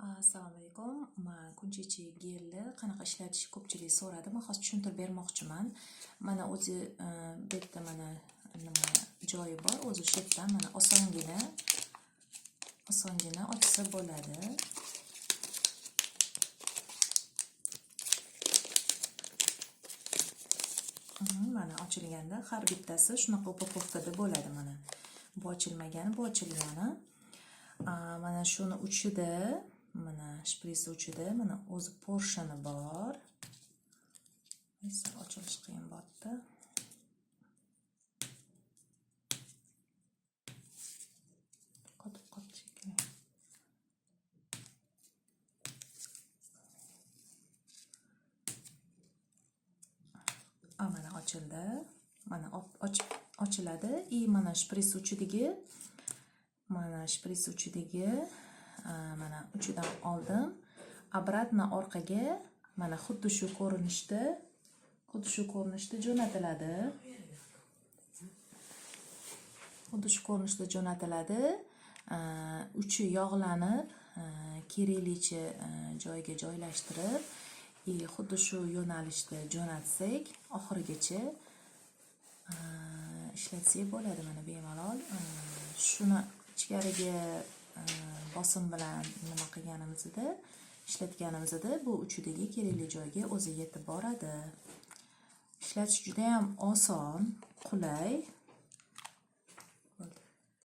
Assalomu alaykum. Men kunchichi gelni qanaqa ishlatish ko'pchilik so'radi. Men hozir tushuntirib bermoqchiman. Mana o'zi bu yerda mana nima joyi bor. O'zi shu yerdan mana osongina ochsa bo'ladi. Mana ochilganda har bittasi shunaqa upakovkada bo'ladi mana. Bu ochilmagani, bu ochilgani. Mana shuni uchida mana shpris uchida mana o'zi porshani bor. Esa ochilish qiyin bo'pti. Qotib qoldi shekilli. Mana ochildi. Mana ochiladi. Mana shpris uchidagi mana uchidan oldim. Обратно orqaga mana xuddi shu ko'rinishda jo'natiladi. Uchi yog'lanib, kirilicha joyiga joylashtirib, xuddi shu yo'nalishda jo'natsak, oxirigacha ishlatsak bo'ladi mana bemalol. Shuni ichkariga bosim bilan nima qilganimizda, ishlatganimizda bu uchidagi kerakli joyga o'zi yetib boradi. Ishlatish juda ham oson, qulay.